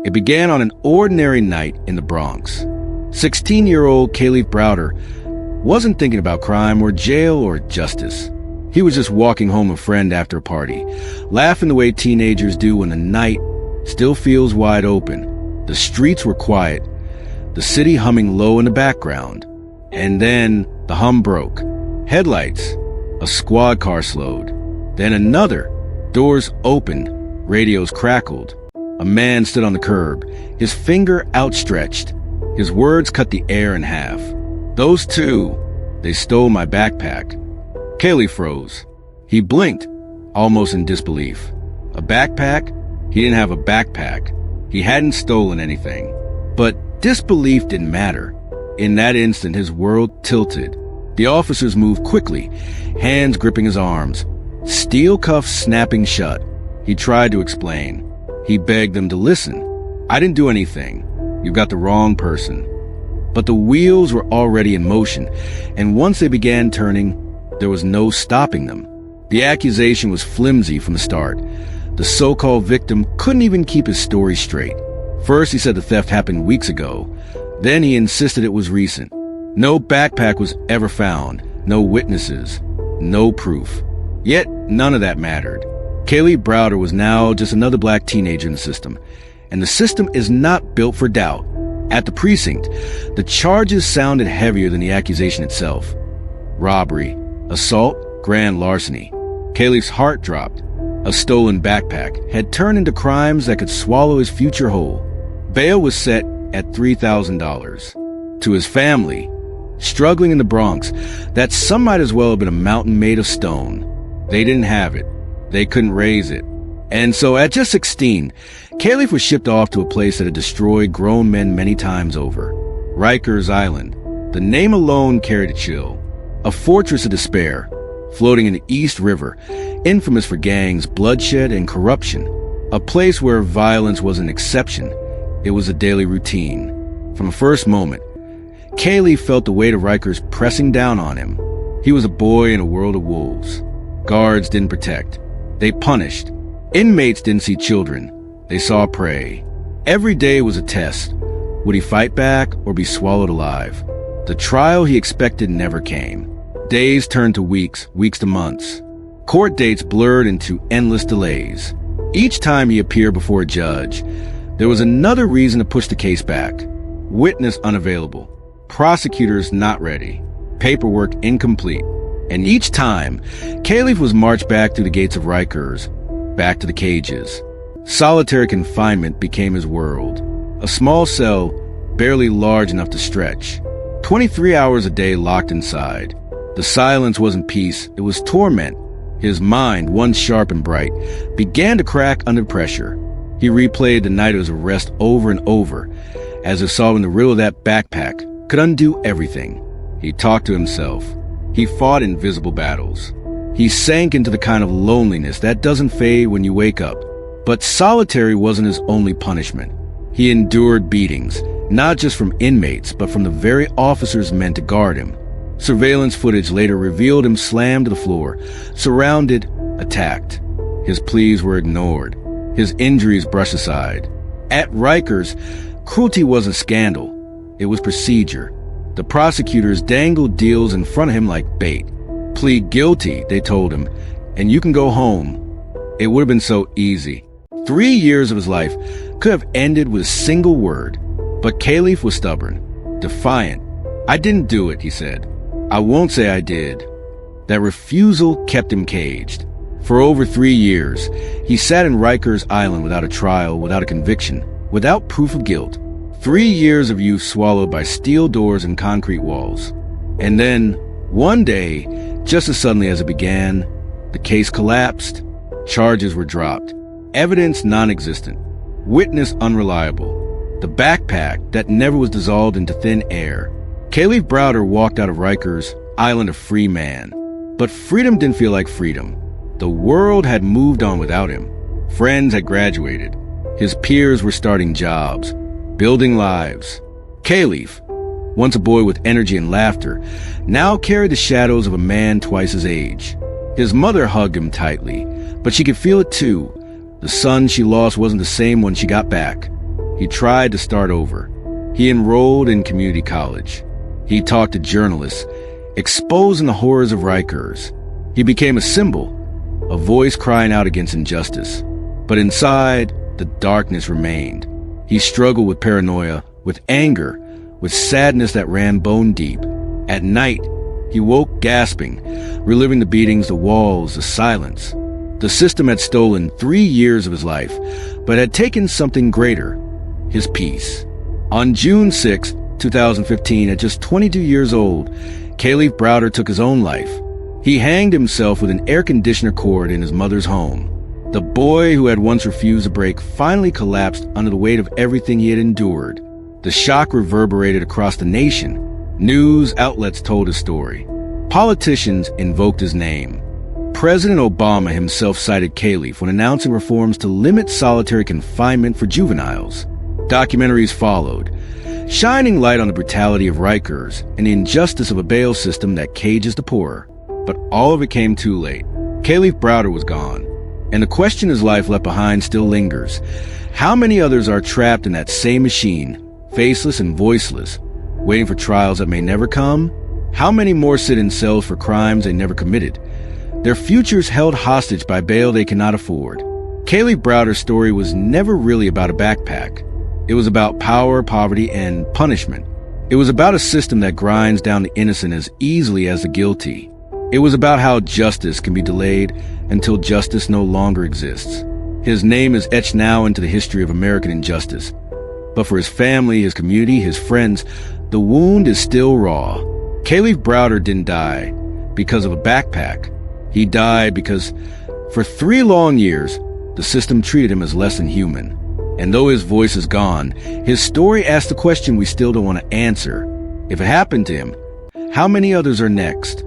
It began on an ordinary night in the Bronx. 16-year-old Kalief Browder wasn't thinking about crime or jail or justice. He was just walking home with a friend after a party, laughing the way teenagers do when the night still feels wide open. The streets were quiet, the city humming low in the background. And then the hum broke. Headlights. A squad car slowed. Then another. Doors opened. Radios crackled. A man stood on the curb, his finger outstretched. His words cut the air in half. Those two, they stole my backpack. Kalief froze. He blinked, almost in disbelief. A backpack? He didn't have a backpack. He hadn't stolen anything. But disbelief didn't matter. In that instant, his world tilted. The officers moved quickly, hands gripping his arms, steel cuffs snapping shut. He tried to explain. He begged them to listen. I didn't do anything. You've got the wrong person. But the wheels were already in motion, and once they began turning, there was no stopping them. The accusation was flimsy from the start. The so-called victim couldn't even keep his story straight. First, he said the theft happened weeks ago. Then he insisted it was recent. No backpack was ever found. No witnesses. No proof. Yet, none of that mattered. Kalief Browder was now just another black teenager in the system. And the system is not built for doubt. At the precinct, the charges sounded heavier than the accusation itself. Robbery, assault, grand larceny. Kalief's heart dropped. A stolen backpack had turned into crimes that could swallow his future whole. Bail was set at $3,000. To his family, struggling in the Bronx, that sum might as well have been a mountain made of stone. They didn't have it. They couldn't raise it. And so at just 16, Kalief was shipped off to a place that had destroyed grown men many times over. Rikers Island. The name alone carried a chill. A fortress of despair, floating in the East River, infamous for gangs, bloodshed, and corruption. A place where violence was an exception. It was a daily routine. From the first moment, Kalief felt the weight of Rikers pressing down on him. He was a boy in a world of wolves. Guards didn't protect. They punished. Inmates didn't see children. They saw prey. Every day was a test. Would he fight back or be swallowed alive? The trial he expected never came. Days turned to weeks, weeks to months. Court dates blurred into endless delays. Each time he appeared before a judge, there was another reason to push the case back. Witness unavailable. Prosecutors not ready. Paperwork incomplete. And each time, Kalief was marched back through the gates of Rikers, back to the cages. Solitary confinement became his world. A small cell, barely large enough to stretch. 23 hours a day locked inside. The silence wasn't peace, it was torment. His mind, once sharp and bright, began to crack under pressure. He replayed the night of his arrest over and over, as if solving the riddle of that backpack could undo everything. He talked to himself. He fought invisible battles. He sank into the kind of loneliness that doesn't fade when you wake up. But solitary wasn't his only punishment. He endured beatings, not just from inmates, but from the very officers meant to guard him. Surveillance footage later revealed him slammed to the floor, surrounded, attacked. His pleas were ignored. His injuries brushed aside. At Rikers, cruelty wasn't scandal. It was procedure. The prosecutors dangled deals in front of him like bait. Plead guilty, they told him, and you can go home. It would have been so easy. 3 years of his life could have ended with a single word. But Kalief was stubborn, defiant. I didn't do it, he said. I won't say I did. That refusal kept him caged. For over 3 years, he sat in Rikers Island without a trial, without a conviction, without proof of guilt. 3 years of youth swallowed by steel doors and concrete walls. And then, one day, just as suddenly as it began, the case collapsed. Charges were dropped. Evidence non-existent. Witness unreliable. The backpack that never was dissolved into thin air. Kalief Browder walked out of Rikers Island a free man. But freedom didn't feel like freedom. The world had moved on without him. Friends had graduated. His peers were starting jobs, building lives. Kalief, once a boy with energy and laughter, now carried the shadows of a man twice his age. His mother hugged him tightly, but she could feel it too. The son she lost wasn't the same when she got back. He tried to start over. He enrolled in community college. He talked to journalists, exposing the horrors of Rikers. He became a symbol, a voice crying out against injustice. But inside, the darkness remained. He struggled with paranoia, with anger, with sadness that ran bone deep. At night, he woke gasping, reliving the beatings, the walls, the silence. The system had stolen 3 years of his life, but had taken something greater, his peace. On June 6, 2015, at just 22 years old, Kalief Browder took his own life. He hanged himself with an air conditioner cord in his mother's home. The boy who had once refused a break finally collapsed under the weight of everything he had endured. The shock reverberated across the nation. News outlets told his story. Politicians invoked his name. President Obama himself cited Kalief when announcing reforms to limit solitary confinement for juveniles. Documentaries followed, shining light on the brutality of Rikers and the injustice of a bail system that cages the poor. But all of it came too late. Kalief Browder was gone, and the question his life left behind still lingers. How many others are trapped in that same machine, faceless and voiceless, waiting for trials that may never come? How many more sit in cells for crimes they never committed, their futures held hostage by bail they cannot afford? Kalief Browder's story was never really about a backpack. It was about power, poverty, and punishment. It was about a system that grinds down the innocent as easily as the guilty. It was about how justice can be delayed until justice no longer exists. His name is etched now into the history of American injustice. But for his family, his community, his friends, the wound is still raw. Kalief Browder didn't die because of a backpack. He died because, for 3 long years, the system treated him as less than human. And though his voice is gone, his story asks the question we still don't want to answer. If it happened to him, how many others are next?